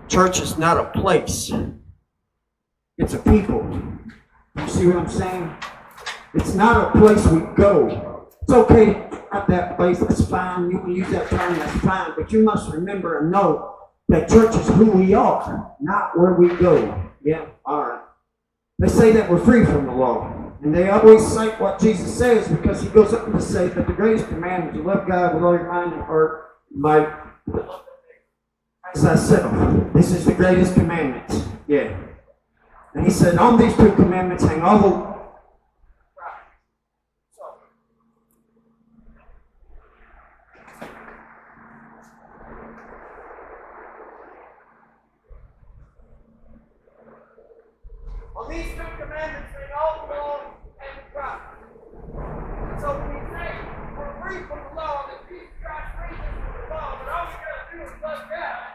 Church is not a place. It's a people. You see what I'm saying? It's not a place we go. It's okay to have that place, that's fine. You can use that term, that's fine. But you must remember and know that church is who we are, not where we go. Yeah, all right. They say that we're free from the law. And they always cite what Jesus says because he goes up to say that the greatest commandment is to love God with all your mind and heart, might, as thyself. This is the greatest commandment. Yeah. And he said, on these two commandments hang all the... On these two commandments hang all the law and the prophets. So when we say we're free from the law, that Jesus Christ frees us from the law, but all we got to do is love God,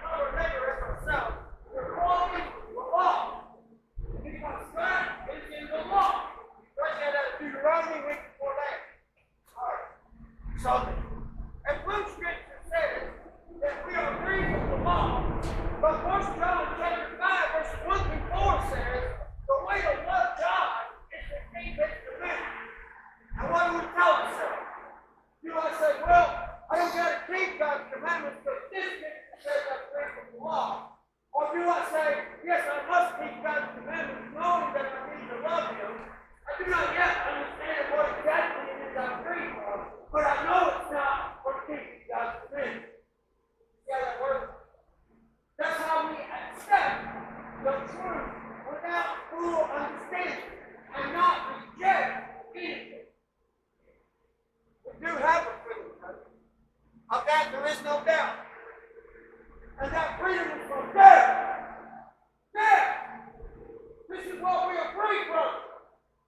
love our neighbor as ourselves. We're following the law. Because God is in the law. Right now, that's Deuteronomy week before that. All right. So, and Luke Scripture says that we are free from the law, but 1 John chapter 5, verses 1 through 4 says, the way to love God is to keep His commandments. And what do we tell ourselves? You might say, well, I don't got to keep God's commandments because this scripture says I'm free from the law. Or do I say, yes, I must keep God's commandments knowing that I need to love Him? I do not yet understand what exactly it is I'm free from, but I know it's not for keeping God's commandments. See how that works? That's how we accept the truth without full understanding and not reject anything. We do have a freedom, of that there is no doubt. And that freedom is from death. Death! This is what we are free from.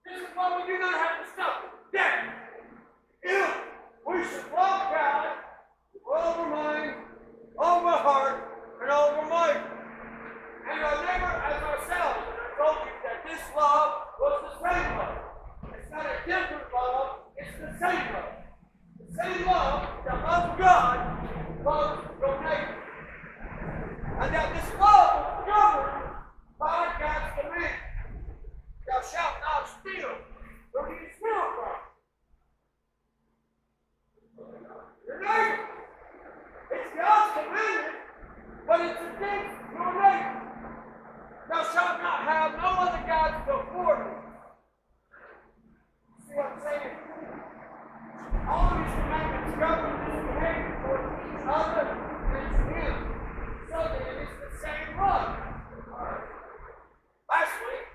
This is what we do not have to suffer. Death! If we should love God with all our mind, all of our heart, and all of our might, and our neighbor as ourselves. And I told you that this love was the same love. It's not a different love, it's the same love. The same love that loves God loves your neighbor. And that this love is governed by God's command. Thou shalt not steal. Where do you steal from? Your neighbor. It's God's commandment, but it's against your neighbor. Thou shalt not have no other gods before me. See what I'm saying? All of these commandments govern this behavior towards each other and to Him. So that it is the same love. Last week,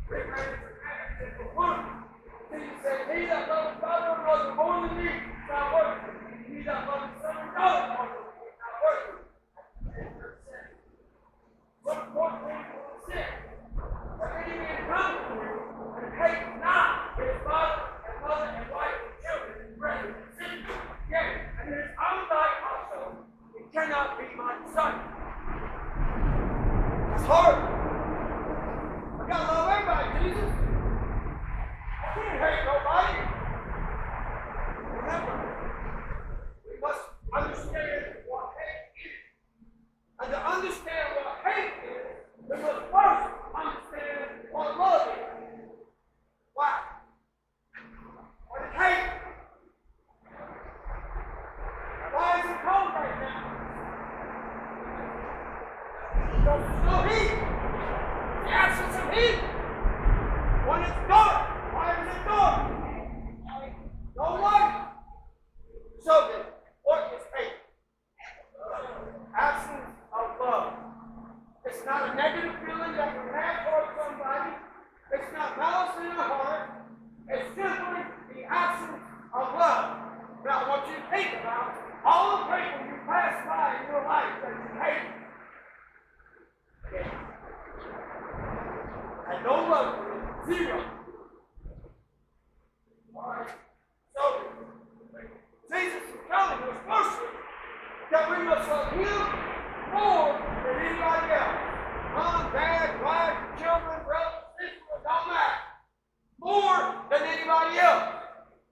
we read Acts 1. Jesus said, he that loves father and mother more than me is not worth it. He that loves son or daughter more than me is not worth it. What important thing was this? That any man come to you and hate not his father and mother and wife and children and brethren and sisters, yea, and his own life also, it cannot be my son. It's hard. I gotta love everybody, Jesus. I can't hate nobody. Remember, we must understand what hate is. And to understand what hate is, we must first understand what love is. Why? What is hate? Why is it cold right now? Because there's no heat. The absence of heat. When it's dark, why is it dark? No light. So then, what is hate? Absence of love. It's not a negative feeling that we have towards somebody. It's not malice in our heart. It's simply the absence of love. Now, I want you to think about all the people you pass by in your life that you hate. And no love for them. Zero. Alright. So, Jesus is telling us firstly that we must love Him more than anybody else. Mom, dad, wife, children, brothers, sisters, don't matter. More than anybody else.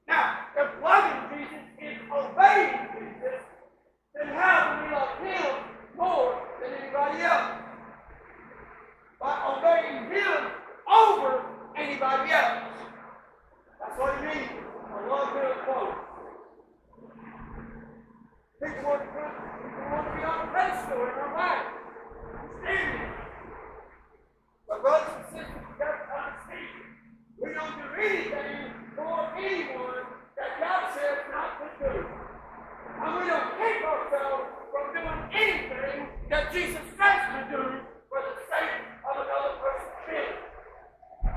Now, if loving Jesus is obeying Jesus, then how do we love Him more than anybody anybody else. By obeying Him over anybody else. That's what He means. I love this quote. People want to be on the pedestal in our life. Standing. But brothers and sisters, you got to understand. We don't do anything for anyone that God says not to do. And we don't keep ourselves from doing anything that Jesus says to do for the sake of another person's feeling.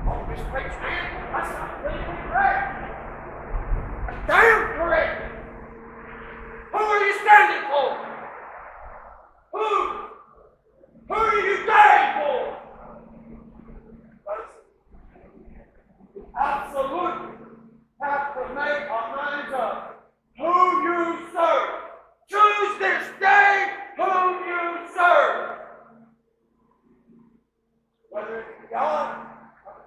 Oh, this preacher man, that's not really correct. That's damn correct. Who are you standing for? Who are you dying for? Absolutely have to make our minds up. Who you serve. Choose this day whom you serve. Whether it be God,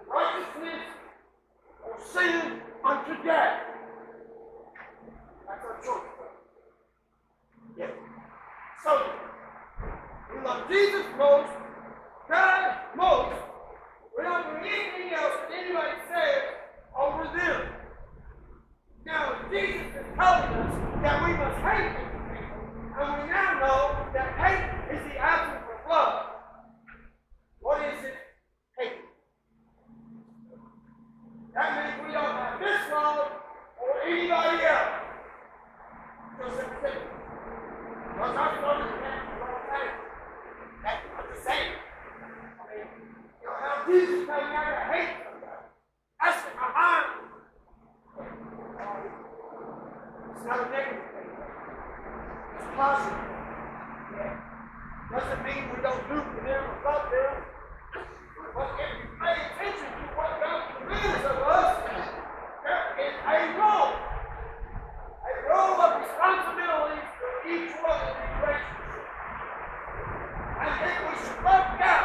righteousness, or sin unto death. That's our choice. Yeah. So, we love Jesus most, God most. We don't do anything else that anybody says over them. Now, Jesus is telling us that we must hate these people, and we now know that hate is the absence of love. What is it? Hate. That means we don't have this love or anybody else. Just a thing. Because our brothers and sisters don't hate. That's the same. I mean, you know, how Jesus telling you to hate somebody. That's in my mind. It's not a negative thing. It's positive. Yeah. Doesn't mean we don't do for them or love them. But if you pay attention to what God demands of us, there is a role of responsibilities for each one of these relationships. And if we should love God,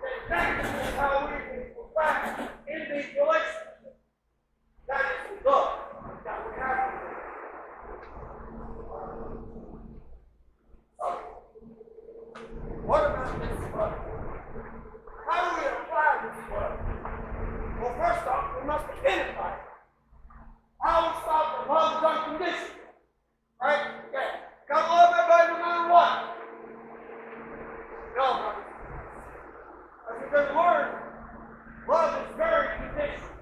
then that is how we can go back in these relationships. That is the love that we have. So, what about this love? How do we apply this love? Well, first off, we must identify it. I always thought that love is unconditional. Right? Yeah. Gotta love everybody no matter what. No, brothers. That's a good word. Love is very conditional.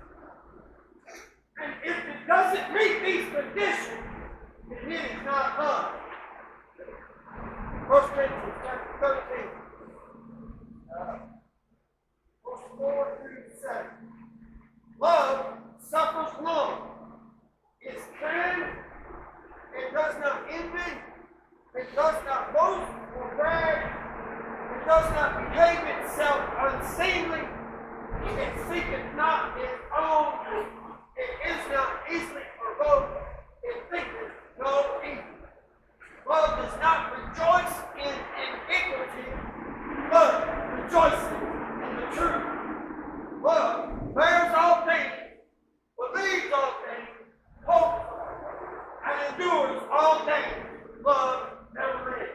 And if it doesn't meet these conditions, then it is not love. 1 Corinthians chapter 13. Verse 4 through 7. Love suffers long. Is kind. It does not envy. It does not boast or brag. It does not behave itself unseemly. It seeketh not its own. It is not easily provoked. It thinketh no evil. Love does not rejoice in iniquity, but rejoices in the truth. Love bears all things, believes all things, hopes and endures all things. Love never ends.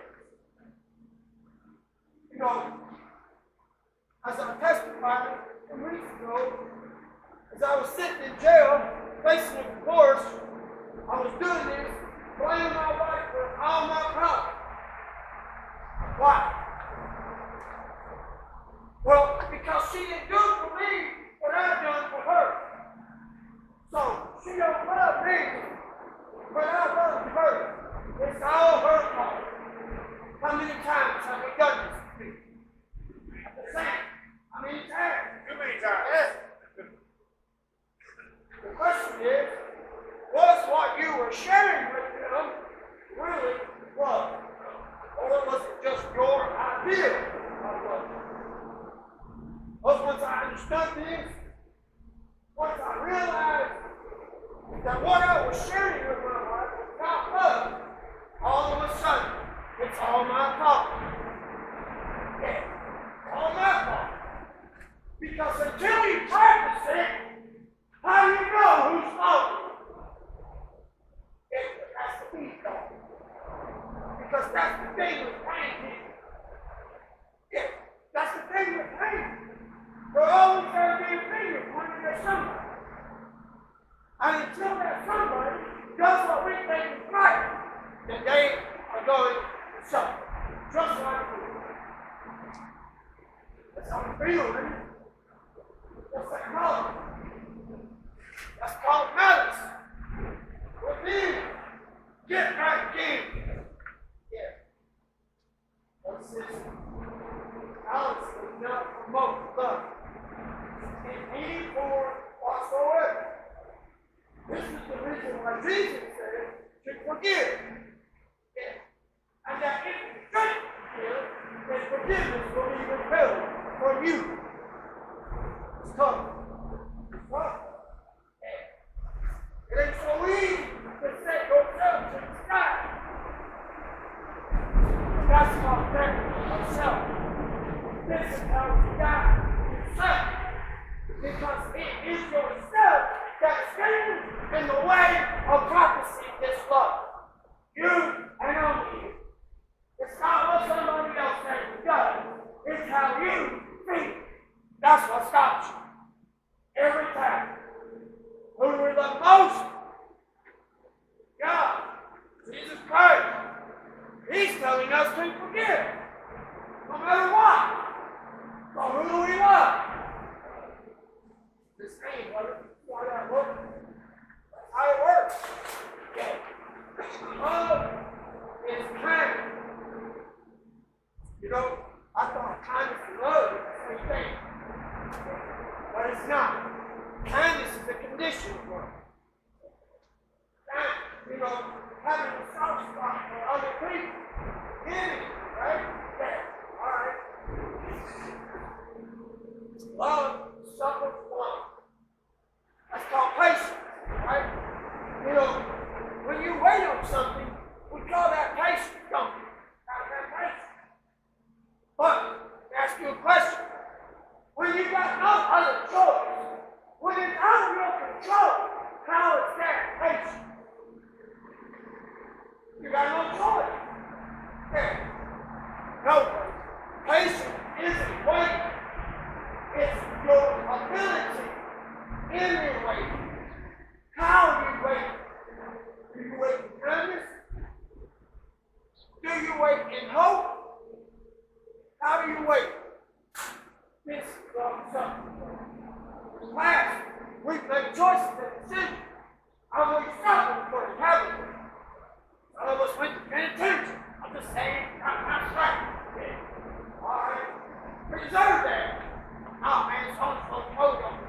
You know, as I testified 2 weeks ago, as I was sitting in jail, facing a divorce, I was doing this, blaming my wife for all my problems. Why? Well, because she didn't do for me what I've done for her. So, she don't love me, but I love her. It's all her fault. How many times have we done this to people? The same. How many times? Too many times. Yes. The question is, was what you were sharing with them really love? Or was it just your idea of love? Well, once I understood this, once I realized that what I was sharing with my wife was not love, all of a sudden, it's all my fault. Yeah, all my fault. Because until you practice it, how do you know who's fault? It has to be fault. Because that's the thing with praying. feeling. What's that called? That's called malice. Within. Get back in. Yeah. What's this? Malice does not promote love in any form whatsoever. This is the reason why Jesus said to forgive. Yeah. And that if you don't forgive, then forgiveness will be withheld from you. It's tough. It's tough. Yeah. It ain't so easy to set yourself to the sky. That's called practice of self. This is how you die yourself. Because it is yourself that stands in the way of practicing this love. You and only you. It's not what somebody else says does. It's how you think. That's what stops you. Every time. Who we love most? God. Jesus Christ. He's telling us to forgive. No matter what. So who do we love? This ain't why that works. That's how it works. Yeah. Love is kind. You know, I thought kindness and love is the same thing. But it's not. Kindness is a condition of love. And, you know, having a soft spot for other people. Giving, right? Yeah. Alright. Love suffers long. That's called patience, right? You know, when you wait on something, we call that patience, don't we? That patience. But, ask you a question. When you got no other choice, when it's out of your control, how is that patience? You got no choice. Yeah. No. Patience isn't waiting. It's your ability in your waiting. How do you wait? Do you wait in kindness? Do you wait in hope? How do you wait? This is something. Last, we've made choices and decisions. And we suffer for the habit. Some of us went to penitentiary. I'm just saying, that's right. Yeah. All right. We deserve that. Oh man, so-and-so told on me.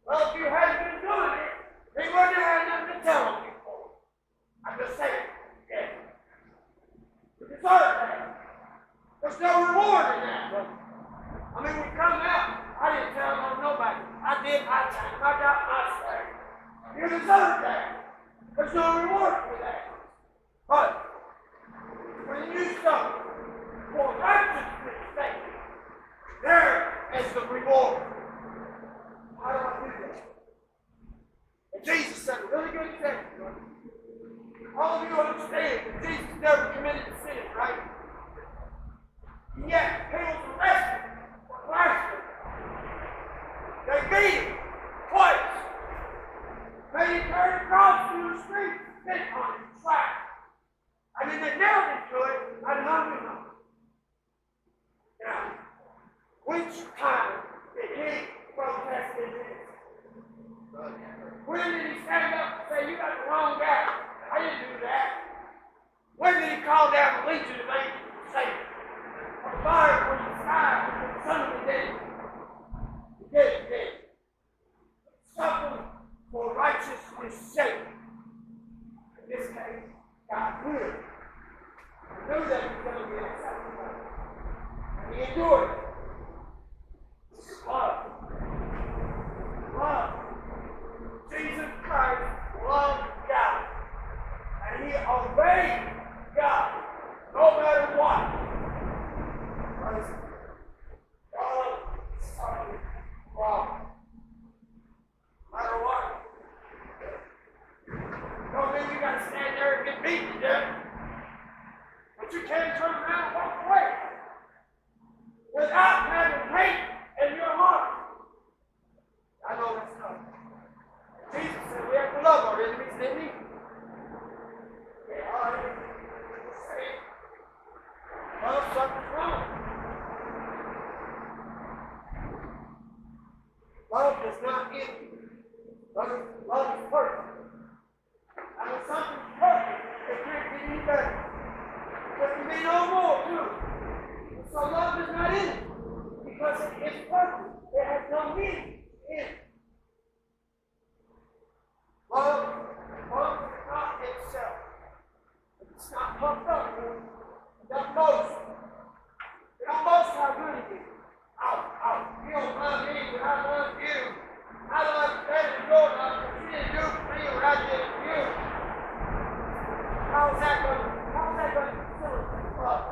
Well, if you hadn't been doing it, they wouldn't have had nothing to tell on you for. I'm just saying. Yeah. We deserve that. There's no reward in that, brother. I mean, we come out. I didn't tell on nobody. I did my time. I got my say. You deserve that. There's no reward for that. But when you suffer for righteousness' sake, there is the reward. How do I do that? And Jesus said a really good example. All of you understand that Jesus never committed sin, right? And yet, he was arrested for blasphemy. They beat him twice. Made him carry a cross through the street, spit on him, slapped. And then they nailed him to it and hung him up. Now, which time did he protest his innocence? When did he stand up and say, you got the wrong guy? I didn't do that. When did he call down the legion of angels and say, a fire from the sky with the son of the dead? The dead is dead. Suffer for righteousness' sake. In this case, God will. He knew that he was going to be a sacrifice. And he endured it. Love. Love. Jesus Christ loved God. And he obeyed God no matter what. Because God suffered wrong. No matter what. Don't mean you got to stand there and get beaten to death. But you can't turn around and walk away without having hate in your heart. I know that's tough. Jesus said we have to love our enemies, didn't he? Yeah, all right. Love suffers wrong. is not empty. Love is perfect. And when something's perfect, it can't get any better. There can be no more to it. So love is not in it. Because it is perfect. It has no meaning in it. Love is not itself. It's not pumped up. It doesn't boast. It don't boast how good it is. You don't love me, but I love you. I love you better than your love, but you didn't do for me what I did for you. How's that going to facilitate love?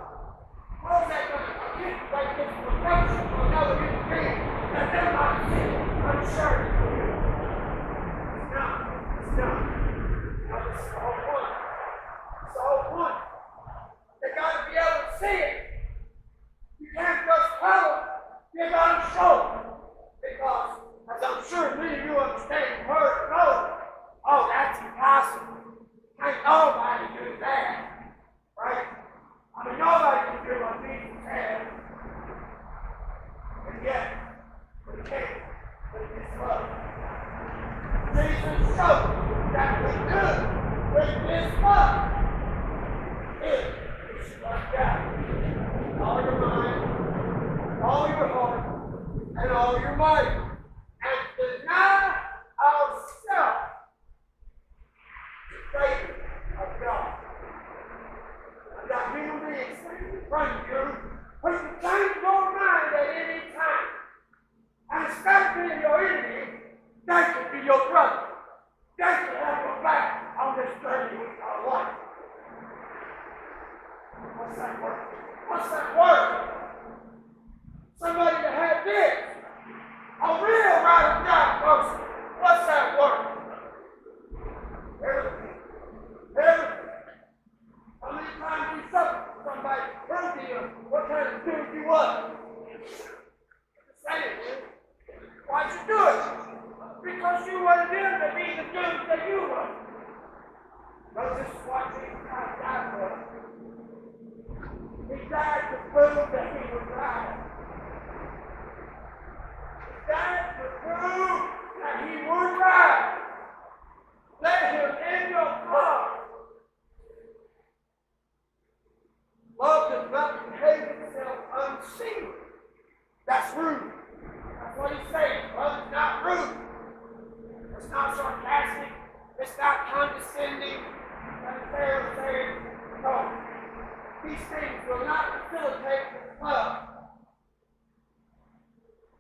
How's that going to articulate this promotion to another human being that they're not seeing? I'm sure it's not. It's not. Now, this is the whole point. It's the whole point. They got to be able to see it. You can't just tell them. You got to show them. Because, as I'm sure many of you understand, heard, know, oh, that's impossible. Can't nobody do that. Right? I mean, nobody can do what Jesus had. And yet, we can't with this love. Jesus showed that we could with this love. If we should love God with all your mind, all your heart, and all your might, and deny ourselves in favor of God. I've got human beings in front of you who can change your mind at any time. And instead of being your enemy, they can be your brother. They can have your back on this journey we call life. What's that word? What's that word? Somebody that had this. A real right of God person. What's that word? Everything. Everything. How many times you suffered from somebody hurting you? What kind of dude you was? Say it, dude. Why'd you do it? Because you wanted them to be the dude that you were. Because this is what Jesus Christ died for. He died to prove that he was right. He died to prove that he was right. Let him in your heart. Love does not behave itself unseen. That's rude. That's what he's saying. Love is not rude. It's not sarcastic. It's not condescending. That's there saying, no. These things will not facilitate this love.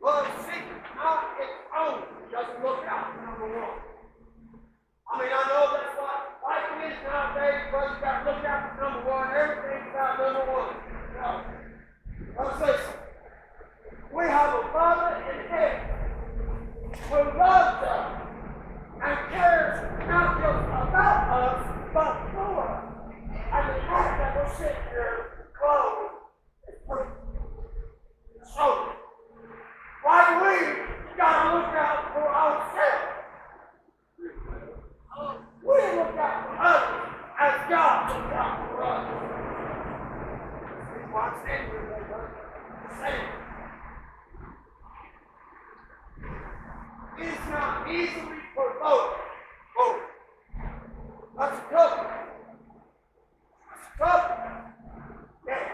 Love seeks not its own. It doesn't look out for number one. I mean, I know that's what life is nowadays, but you got to look out for number one. Everything's about number one. No. Let's listen. We have a Father in heaven who loves us and cares not just about us, but for us. And the fact that we're sitting here clothed is proof. So, why do we got to look out for ourselves? We look out for others as God looks out for us. See what I'm saying here, brother? It's not easily provoked. Oh, that's a tough one. That's a tough one. Yeah.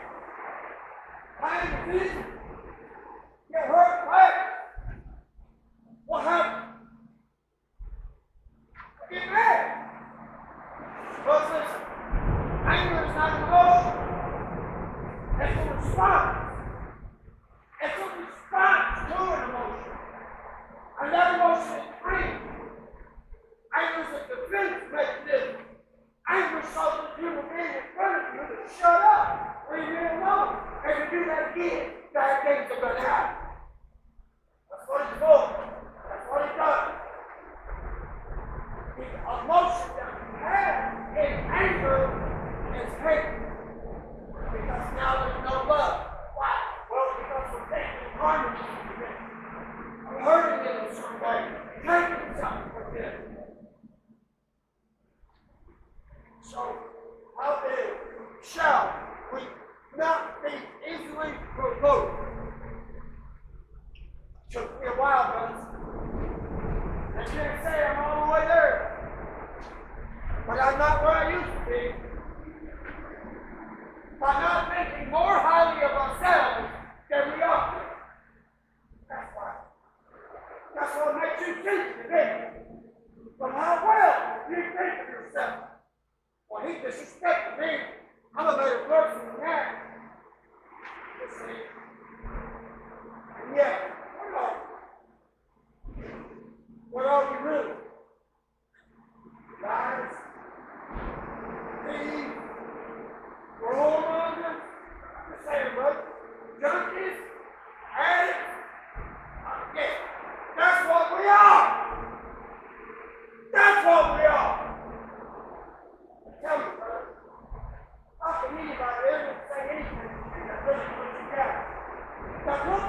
Pain is easy. Get hurt fast. What happened? Get mad. Because listen, anger is not an emotion. It's a response. It's a response to an emotion. And that emotion is free. Anger is a defense mechanism. Anger shows the human being in front of you to shut up, leave me alone. And if you do that again, bad things are going to happen. That's what it's for. That's what it does. The emotion that we have in anger is hate. Because now there's no love. Why? Well, because we're taking harmony from them. We're hurting them in some way. Taking something from them. So, how then shall we not be easily provoked? Took me a while, brothers.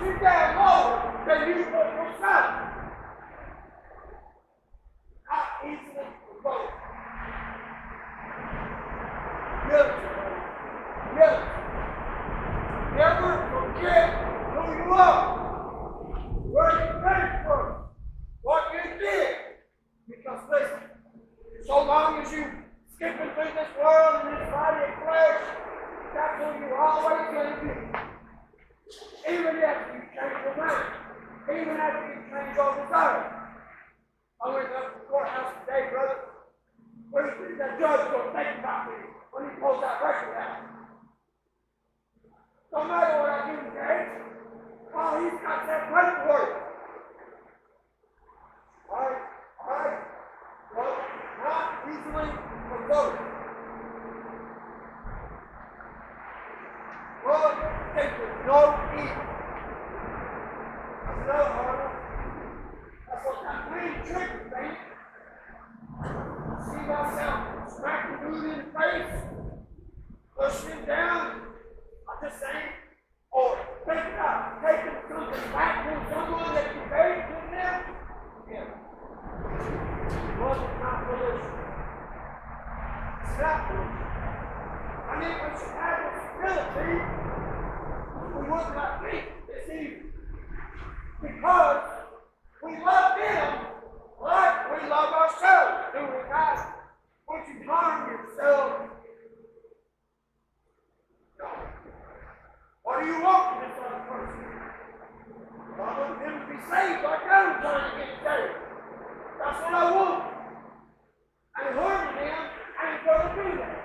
you down lower than you put yourself. Not easily provoked. Really. Never forget who you are, where you came from, what you did. Because listen, so long as you skipping through this world and this body of flesh, that's who you're always going to be. Even after you change your mind, even after you change your desire. I went up to the courthouse today, brother. What do you think that judge going to think about me when he pulls that record out? No matter what I do today, oh, he's got that paperwork. All right. Well, not easily provoked. Well, think with no evil. That's no harm. That's what that green trick, baby. See myself smack the dude in the face, pushing him down. I'm just saying, or taking something back from someone that you paid to them. Yeah. It wasn't not pollution. It's not pollution. I mean, we should have this ability, we would not think this evil. Because we love them like we love ourselves. Do we not? Once you harm yourself, no. What do you want from this other person? I want them to be saved like I'm trying to get saved. That's what I want. And harming them, I ain't going to do that.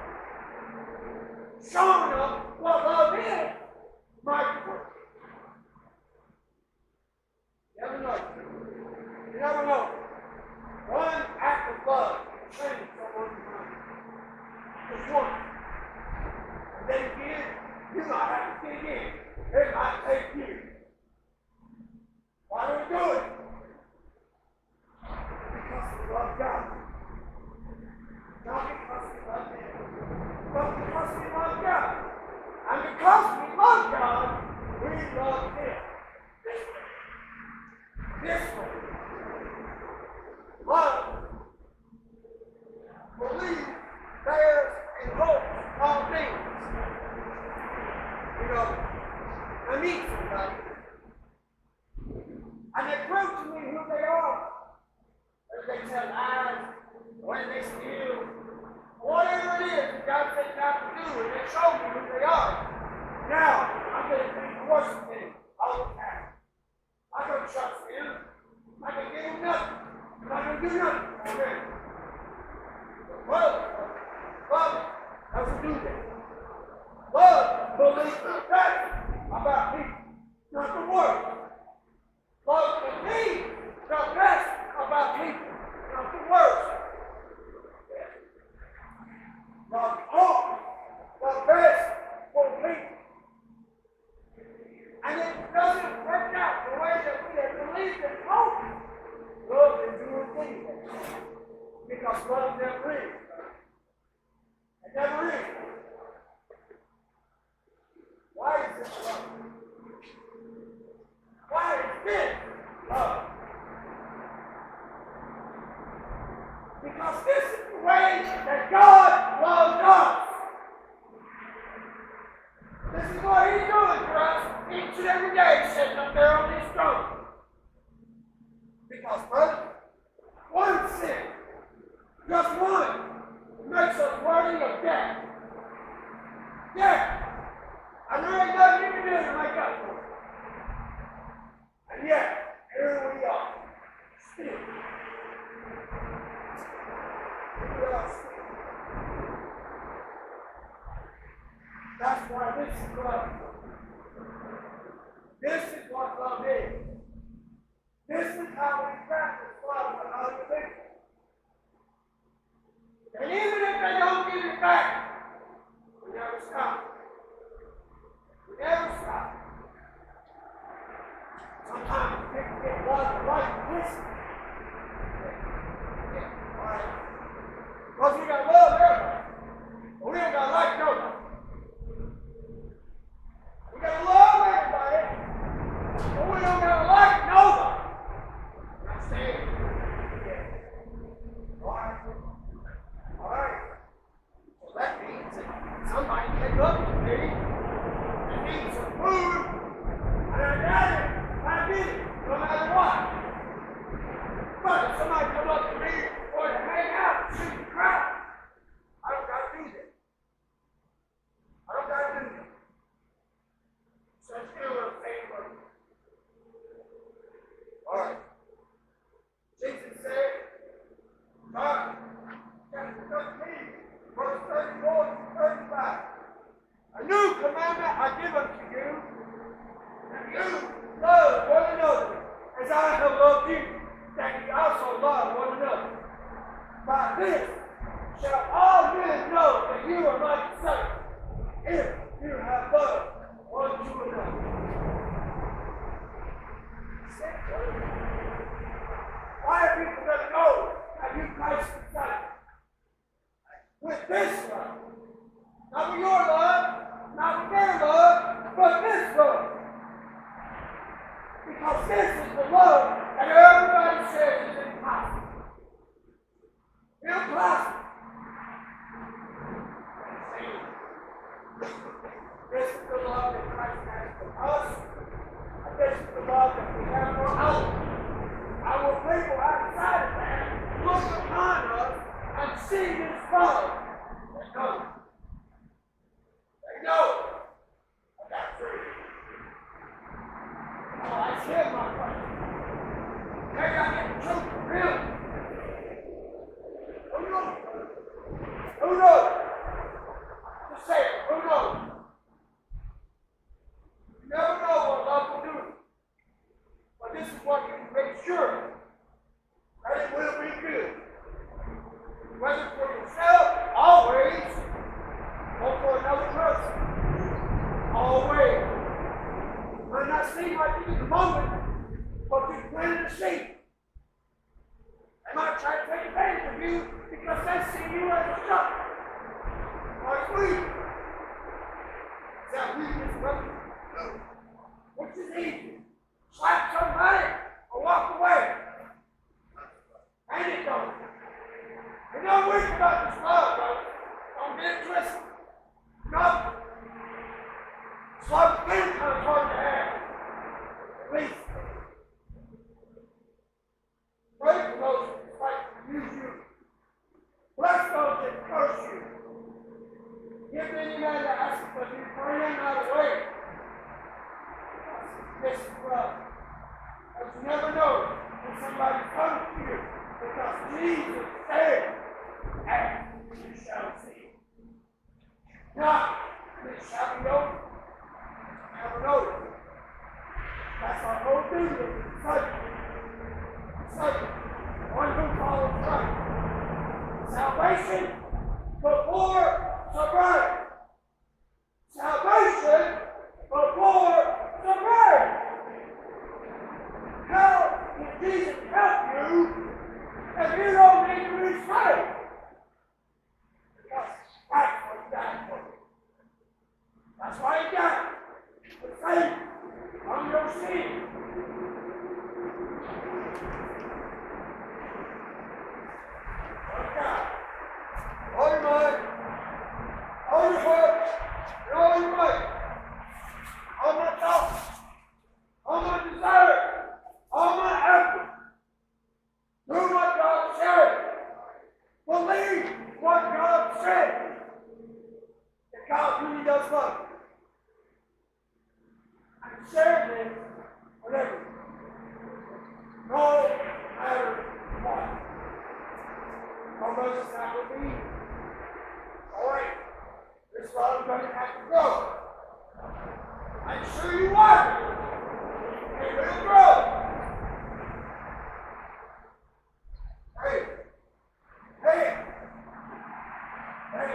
Showing them what love is might work. You never know. You never know. One act of love can change someone's mind. Just one. And then again, you might have to dig in. It might take years. Why do we do it? Because we love God. Not because we love them, but because we love God. And because we love God, we love Him. This way. Love, believe, bears, and hope all things. You know, I meet somebody, and they prove to me who they are. Whether they tell lies, whether they steal, whatever it is that God said not to do, and they show me who they are. Now, I'm going to be worship Him all the time. I don't trust Him. I can give Him nothing. I'm not going to do nothing for Him. Love doesn't do that. Love believes the best about people, not the world. Love believes the best about people, not the worst. Love hope the best for people. And it doesn't work out the way that we have believed and hoped. Love is doing things. Because love never is. It never is. Why is this love? Why is this love? Because this is the way that God loves us. This is what He's doing for us each and every day, sitting up there on His throne. Because, brother, one sin, just one, makes us worthy of death. Death. I know ain't nothing you can do to make up for it. And yet, here we are, still. Here we are still. That's why this is love. This is what love is. This is how we practice love with other people. And even if they don't give it back, we never stop. We never stop. Sometimes people get love right this. All right. Because we got love everybody. But we don't got like nobody. We got to love everybody. By this shall all men know that you are my disciples, if you have love one to another. Why are people going to know that you Christ's disciples? With this love. Not with your love, not with their love, but this love. Because this is the love that everybody says is impossible. Impossible. This is the love that Christ has for us. And this is the love that we have for others. Our people outside of that look upon us and see this love. They know. I got free. Oh, I said my question. They got that truth for real. Who knows? Who knows? Just say it. Who knows? You never know what love will do. But this is what you can make sure that it will be good. Whether for yourself, always, or for another person, always. It might not seem like it in the moment, but you planted a seed. They might try to take advantage of you because they see you as a sucker. Like weed. Is that weakness, brother? No. Which is easy. Slap somebody or walk away. Ain't it though? And don't worry about this love, brother. Don't get twisted. No. This love is kind of hard to have. At least. Pray for those that despitefully use you. Bless those that curse you. Give any man that asks for you, turn them out of the way. This is love. But you never know when somebody comes to you because Jesus said, and you shall see. Now, it shall be open. Never know. That's our whole duty as a disciple. Disciple. One who follows Christ. Salvation before sobriety. Salvation before sobriety. How can Jesus help you if you don't need to be saved? Because that's what he died for. That's why he died. To save from your sin. Oh God. All your mind, all your heart, and all your might. All my thoughts, all my desires, all my effort. Do what God said. Believe what God said. That God really does love you. And share this whatever. No matter what. Almost that would be. Alright. This love is going to have to grow. I'm sure you are. It will grow. Hey. Hey. Hey.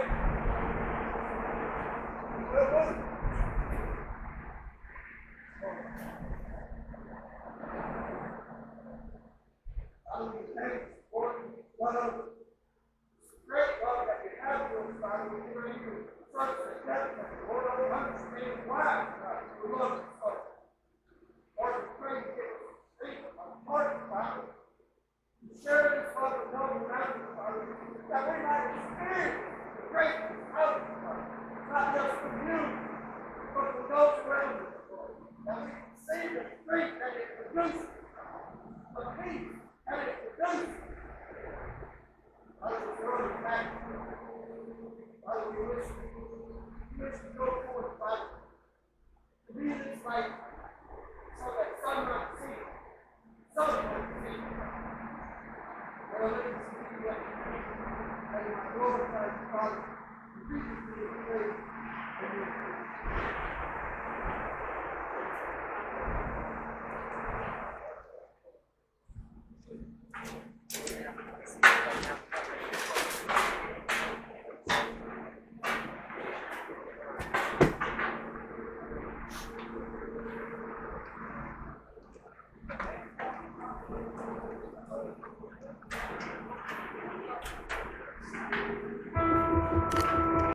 I would thanks for love. Great love that you have for us, Father. We pray you trust and death. Lord, I don't understand why you love us so. Lord, we pray you give us faith of heart, Father. Share this love with those around us, Father, that we might experience the greatness of it, Father. Not just with you, but with those around us, Lord. That we can see the strength that it produces, the peace that it produces. Father, we run back. Father, we wish to go forward, Father, to be this light, so that some might see it. Some might see it. Lord, let us see that. And I glorify you, Father. In Jesus' name we pray. Amen.